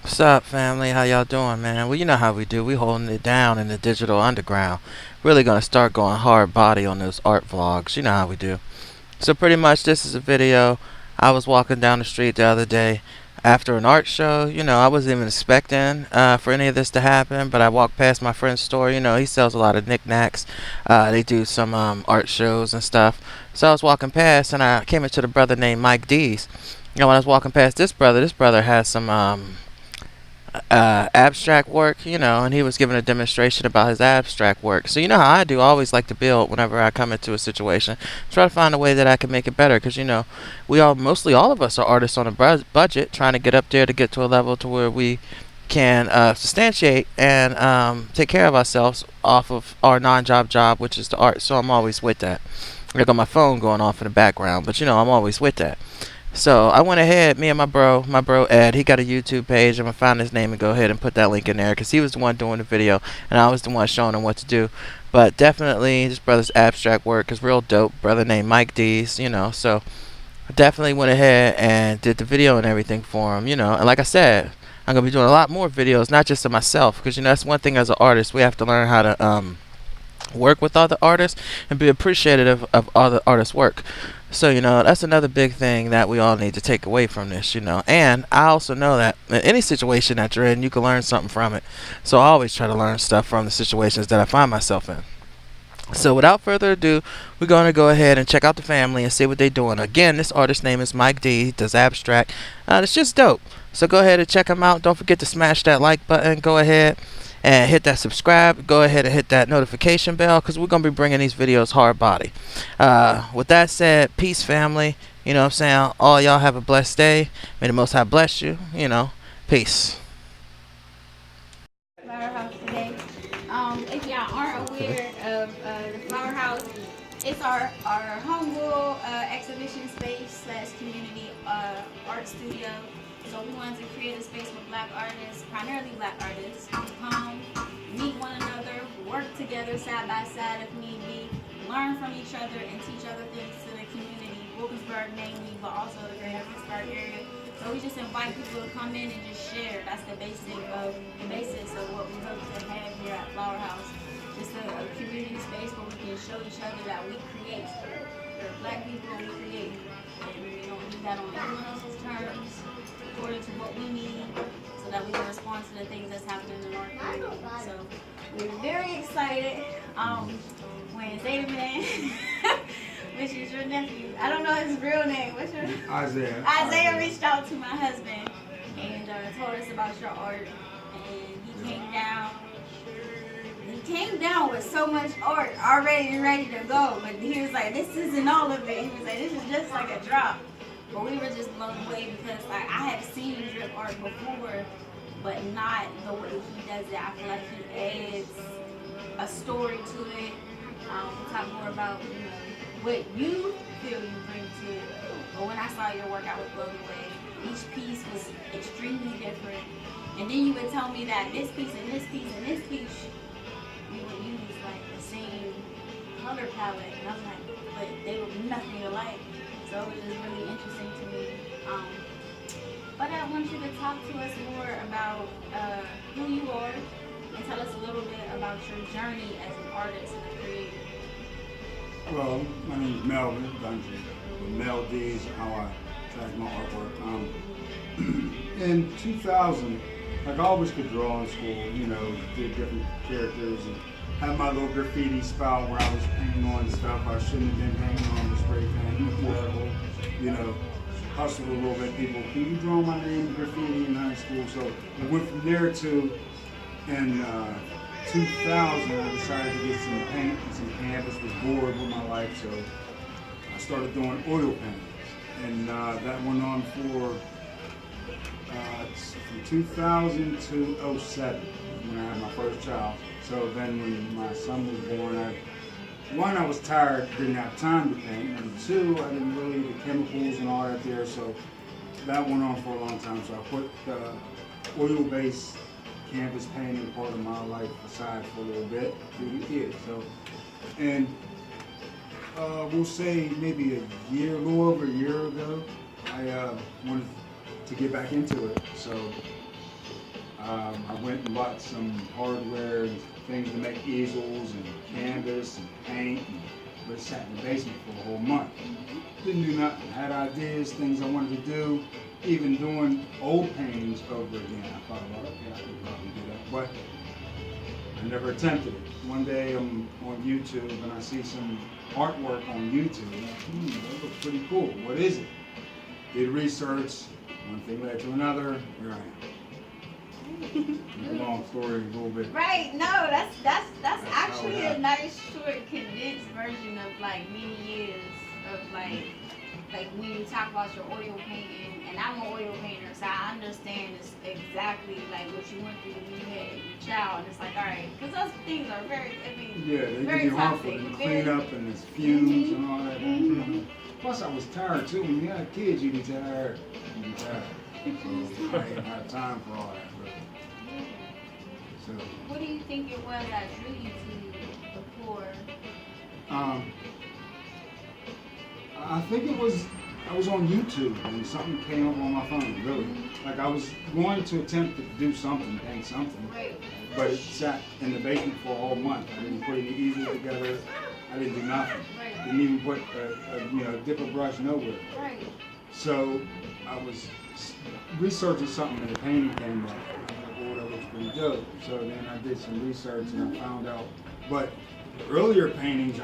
What's up, family? How y'all doing, man? Well, you know how we do. We holding it down in the digital underground. Really gonna start going hard body on those art vlogs. You know how we do. So pretty much, this is a video. I was walking down the street the other day after an art show. I wasn't even expecting for any of this to happen, but I walked past my friend's store. He sells a lot of knickknacks. They do some art shows and stuff. So I was walking past, and I came into the brother named Mike Dees. When I was walking past this brother has some abstract work, and he was giving a demonstration about his abstract work. So you know how I do. I always like to build whenever I come into a situation. Try to find a way that I can make it better, because mostly all of us are artists on a budget, trying to get up there to get to a level to where we can substantiate and take care of ourselves off of our non-job job, which is the art. So I'm always with that. I got my phone going off in the background, but I'm always with that. So I went ahead, me and my bro Ed, he got a YouTube page. I'm gonna find his name and go ahead and put that link in there, because he was the one doing the video and I was the one showing him what to do. But definitely, this brother's abstract work is real dope. Brother named Mike Dees, so I definitely went ahead and did the video and everything for him, And like I said, I'm gonna be doing a lot more videos, not just of myself, because that's one thing as an artist. We have to learn how to work with other artists and be appreciative of other artists' work. So, that's another big thing that we all need to take away from this. And I also know that in any situation that you're in, you can learn something from it. So I always try to learn stuff from the situations that I find myself in. So without further ado, we're going to go ahead and check out the family and see what they're doing. Again, this artist's name is Mike D. He does abstract. It's just dope. So go ahead and check him out. Don't forget to smash that like button. Go ahead and hit that subscribe. Go ahead and hit that notification bell, because we're going to be bringing these videos hard body. With that said, peace, family. You know what I'm saying? All y'all have a blessed day. May the Most High bless you. Peace. Flowerhouse today. If y'all aren't aware of the Flowerhouse, it's our humble exhibition space slash community art studio. So we wanted to create a space for black artists, primarily black artists, to come, meet one another, work together side by side if need be, learn from each other and teach other things to the community, Wilkinsburg mainly, but also the greater Pittsburgh area. So we just invite people to come in and just share. That's the basics of what we hope to have here at Flowerhouse. Just a community space where we can show each other that we create. We're black people and we create. And we don't do that on anyone else's terms, according to what we need, so that we can respond to the things that's happening in our community. So we're very excited. When Zayman, which is your nephew, I don't know his real name. What's your name? Isaiah reached out to my husband and told us about your art, and he came down. He came down with so much art already and ready to go, but he was like, "This isn't all of it." He was like, "This is just like a drop." But we were just blown away because I have seen drip art before, but not the way he does it. I feel like he adds a story to it. We'll talk more about what you feel you bring to it. But when I saw your work, I was blown away. Each piece was extremely different. And then you would tell me that this piece and this piece and this piece, you would use like the same color palette. And I was like, but they were nothing alike. So it was just really interesting to me. But I want you to talk to us more about who you are and tell us a little bit about your journey as an artist and a creator. Well, my name is Melvin Dungeon. Mel Dees, how I track my artwork. In 2000, like I always could draw in school, did different characters and had my little graffiti spot where I was painting on stuff I shouldn't have been painting on with spray paint, whatever, hustled a little bit. People, can you draw my name graffiti in high school? So it went from there to, in 2000, I decided to get some paint and some canvas, was bored with my life, so I started doing oil paintings. And that went on for from 2000 to 07 when I had my first child. So then when my son was born, I was tired, didn't have time to paint, and two, I didn't really the chemicals and all that there, so that went on for a long time. So I put the oil-based canvas painting part of my life aside for a little bit through the years. So, and we'll say maybe a little over a year ago, I wanted to get back into it. So I went and bought some hardware and things to make easels and canvas and paint, and but sat in the basement for a whole month. Didn't do nothing. Had ideas, things I wanted to do, even doing old paintings over again. I thought about it, yeah, I could probably do that, but I never attempted it. One day I'm on YouTube and I see some artwork on YouTube. And I'm like, that looks pretty cool. What is it? Did research. One thing led to another. Here I am. Make a long story a little bit. Right, no, that's actually a nice short condensed version of like many years of like when you talk about your oil painting, and I'm an oil painter, so I understand this exactly like what you went through when you had your child. And it's like, all right, because those things are very, I mean, Yeah, they very can be harmful toxic, and very- clean up and there's fumes and all that. Mhm. Plus I was tired too. When you have kids, you be tired. You be tired. So I ain't have time for all that. Really. So. What do you think it was that drew you to the pour? I think it was, I was on YouTube and something came up on my phone, really. Like I was going to attempt to do something, paint something, Right. but it sat in the basement for a whole month. I didn't put any easels together. I didn't do nothing. Right. Didn't even put dip a brush nowhere. Right. So I was researching something and the painting came up. I was like, oh, that looks pretty dope. So then I did some research and I found out. But the earlier paintings,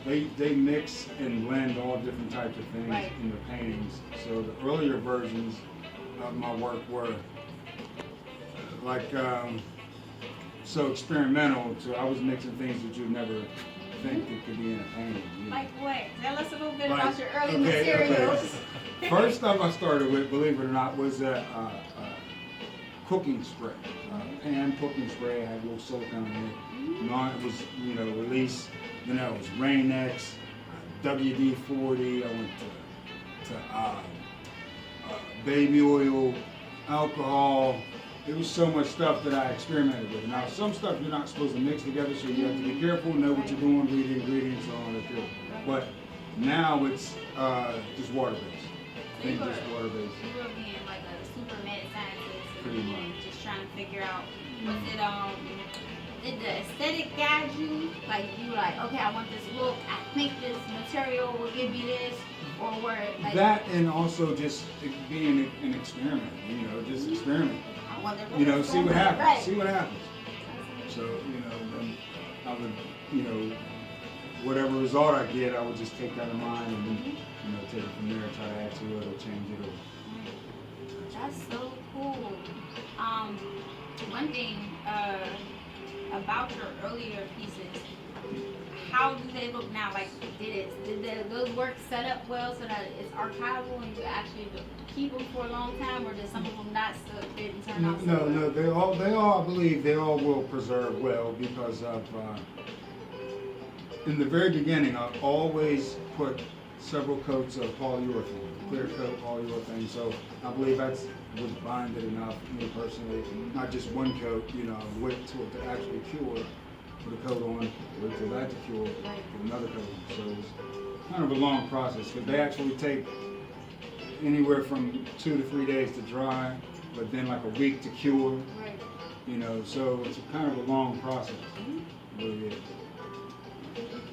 they mix and blend all different types of things Right. in the paintings. So the earlier versions of my work were like so experimental. So I was mixing things that you'd never think that could be in a painting. You know? Like what? Tell us a little bit Like, about your early okay, materials. First stuff I started with, believe it or not, was a cooking spray. Pan cooking spray. I had a little silicone in it. It was, release. Then it was Rain X, WD-40. I went to baby oil, alcohol. There was so much stuff that I experimented with. Now, some stuff you're not supposed to mix together, so you have to be careful, know what you're doing, read the ingredients, and all that too. But now it's just water-based. I think just water-based. You were being like a super mad scientist Pretty and much. just trying to figure out, was it did the aesthetic guide you? Like you were like, okay, I want this look, I think this material will give me this, or were it like That and also just it being an experiment, just experiment. I wonder what See what happens. Right. See what happens. So, then I would, whatever result I get, I would just take that in mind and then, take it from there, try to add to it or change it or. That's so cool. One thing about your earlier pieces, how do they look now? Like, did those work set up well so that it's archival and you actually keep them for a long time, or did some of them not so fit and turn out so well? No, they all, I believe, they all will preserve well because of, in the very beginning, I always put several coats of polyurethane, clear coat polyurethane, so I believe that's was binded enough, me personally, not just one coat, wait till it to actually cure, put a coat on, wait till that to cure, put another coat on. So it's kind of a long process, because they actually take anywhere from 2 to 3 days to dry, but then like a week to cure, Right. so it's a kind of a long process. It really is. Interesting.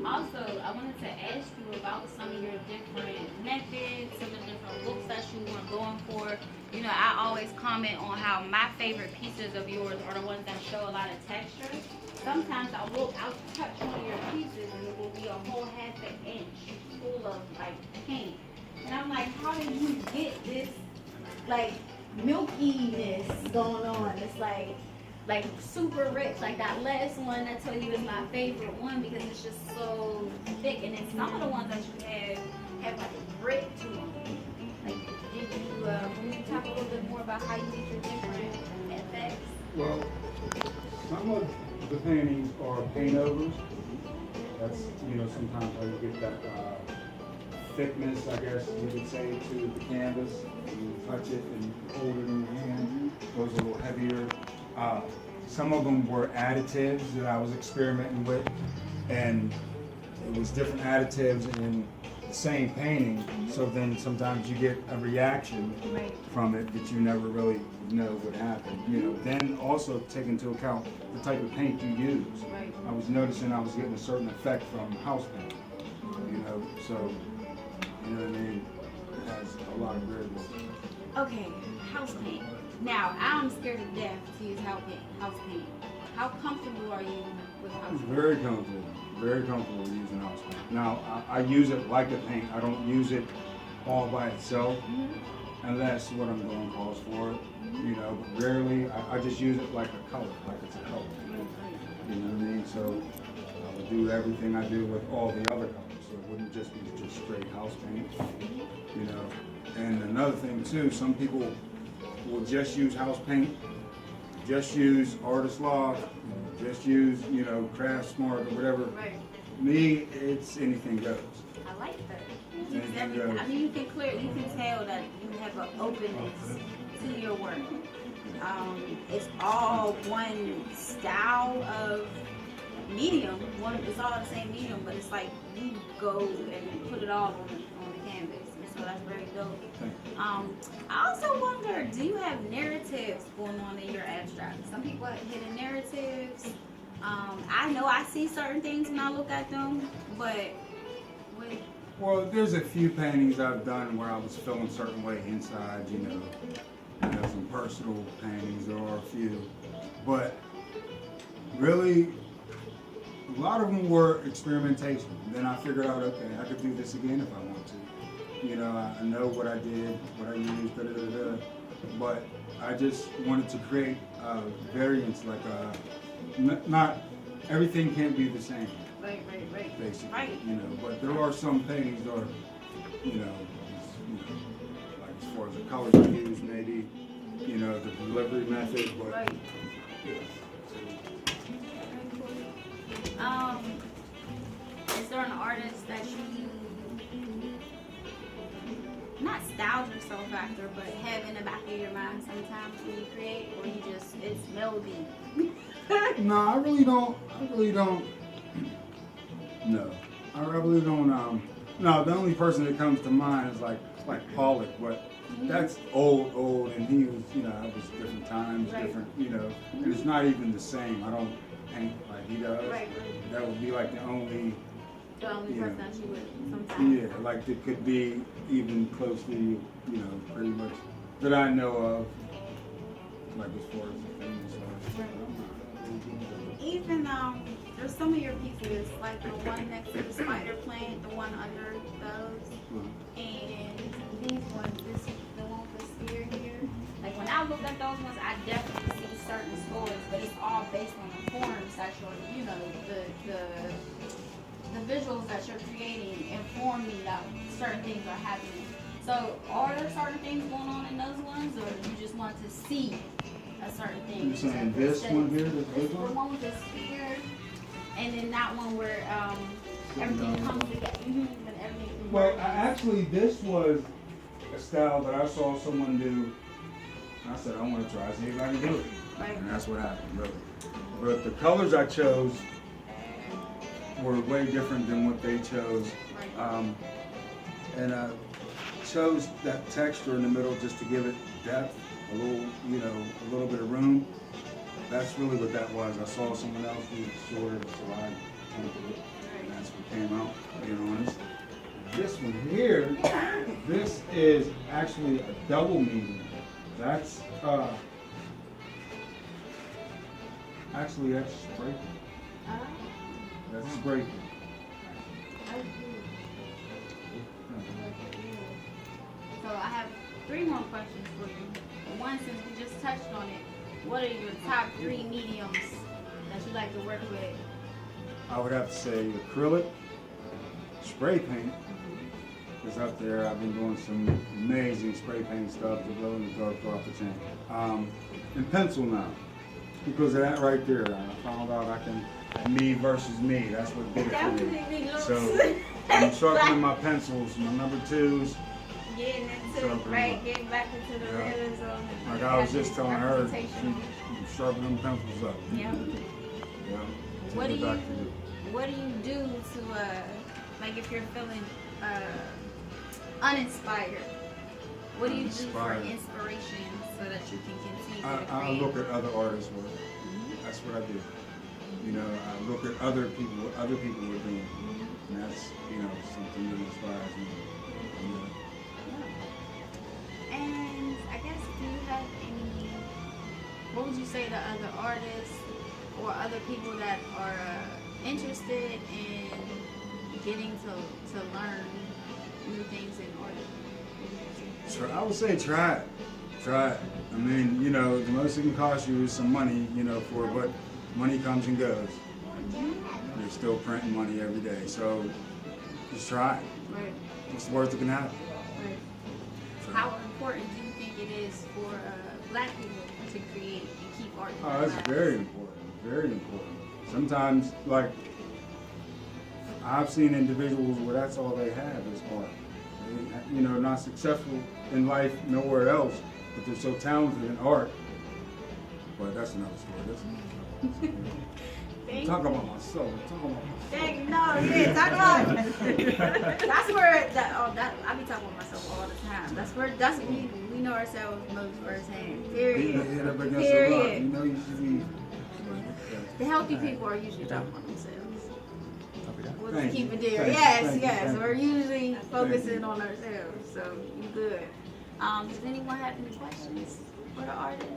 Also, I wanted to ask you about some of your different methods, some of the different looks that you were going for. I always comment on how my favorite pieces of yours are the ones that show a lot of texture. Sometimes I'll touch one of your pieces and it will be a whole half an inch full of like paint. And I'm like, how did you get this like milkiness going on? It's like super rich. Like that last one I told you is my favorite one because it's just so thick, and then some of the ones that you have like a grit to them. Like, did you can you talk a little bit more about how you get your different effects? Well, some of the paintings are paint overs. That's, sometimes how you get that thickness, I guess you would say, to the canvas. You touch it and hold it in your hand. Goes a little heavier. Some of them were additives that I was experimenting with, and it was different additives, and the same painting, so then sometimes you get a reaction Right. from it that you never really know what happened. You know, then also take into account the type of paint you use. Right. I was noticing I was getting a certain effect from house paint. You know, so you know what I mean. It has a lot of variables. Okay, house paint. Now, I'm scared to death to use house paint. How comfortable are you with house paint? Very comfortable. Very comfortable using house paint. Now, I use it like a paint. I don't use it all by itself, unless what I'm doing calls for it. You know, but rarely. I just use it like a color, like it's a color. You know what I mean? So I would do everything I do with all the other colors. So it wouldn't just be just straight house paint. You know. And another thing too, some people will just use house paint, just use artvlog, just use, you know, craft smart or whatever. Right. Me, it's anything goes. I like that. Anything Everything. goes. I mean, you can tell that you have an openness to your work. It's all one style of medium. It's all the same medium, but it's like you go and put it all on the canvas. So that's very dope. I also wonder, do you have narratives going on in your abstract? Some people have hidden narratives. I know I see certain things when I look at them, but Well, there's a few paintings I've done where I was feeling a certain way inside, you know, some personal paintings, there are a few. But really, a lot of them were experimentation. Then I figured out, okay, I could do this again if I want to. You know, I know what I did, what I used, but I just wanted to create variants, like not everything can't be the same. right. Basically, Right. you know, but there are some paintings that are, you know, like as far as the colors I use, maybe, you know, the delivery method, but Right. Is there an artist that you not nostalgia soul factor, but have in the back of your mind sometimes when you create, or you just it's melody? No, I really don't. No, I really don't. No, the only person that comes to mind is like Pollock, but that's old, and he was, you know, it was different times, Right. different, you know, and it's not even the same. I don't paint like he does. Right. That would be like the only, The only Yeah. person that you would sometimes. yeah, like it could be even closely, you know, pretty much that I know of, like as far as the things. Even there's some of your pieces, like the one next to the spider plant, the one under those, and these ones, the one with the spear here. Like when I look at those ones, I definitely see certain stories, but it's all based on the forms that you're, you know, the visuals that you're creating inform me that certain things are happening. So are there certain things going on in those ones, or you just want to see a certain thing? You're saying this one here, this This big the one? one with the spear, and then that one where everything comes together. But everything. Well, actually, this was a style that I saw someone do. I said, I want to try, see if I can do it. Right. And that's what happened, really. But the colors I chose were way different than what they chose. And I chose that texture in the middle just to give it depth, a little, you know, a little bit of room. That's really what that was. I saw someone else do it shorter, so I tempted it. And that's what came out, being honest. This one here, this is actually a double meaning. That's actually that's spray. That's spray. So I have 3 more questions for you. One, since we just touched on it, what are your top 3 mediums that you like to work with? I would have to say acrylic, spray paint is up there. I've been doing some amazing spray paint stuff to glow in the dark off the chain. And pencil now, because of that right there. I found out I can, me versus me, that's what did it for me. Definitely looks So I'm sharpening my pencils, my number 2s. getting into it, right? Getting back into the Yeah. realism. Like I was just telling her, representation. she sharpen them pencils up. Yeah. Yeah. What Take do it back you to you. What do you do to like if you're feeling uninspired, what do you do for Inspired. inspiration so that you can continue to I create? look at other artists' work. That's what I do. You know, I look at other people, what other people are doing, and that's, you know, something that inspires me. You know. And I guess, do you have any, what would you say to other artists or other people that are interested in getting to learn new things in art? I would say try it. Try it. I mean, you know, the most it can cost you is some money, you know, but money comes and goes. You're still printing money every day, so just try it. Right. What's the worst that can happen? Right. Try How it. important do you think it is for Black people to create and keep art? in Oh, their that's lives? very important. Very important. Sometimes, like, I've seen individuals where that's all they have is art. They, you know, not successful in life nowhere else, but they're so talented in art. But that's another story. Thank Talk you. about myself. Talk about myself. Dang, no, yeah, talk about that's where that I be talking about myself all the time. That's where we know ourselves most firsthand. Beat Period. the head up against the rock. You Period. know you should be. The healthy people are usually talking about themselves. We'll just Thank keep you. it there. Thank you. Yes, Thank you. yes. Thank you. We're usually focusing you. on ourselves. So you good. Does anyone have any questions for the artist?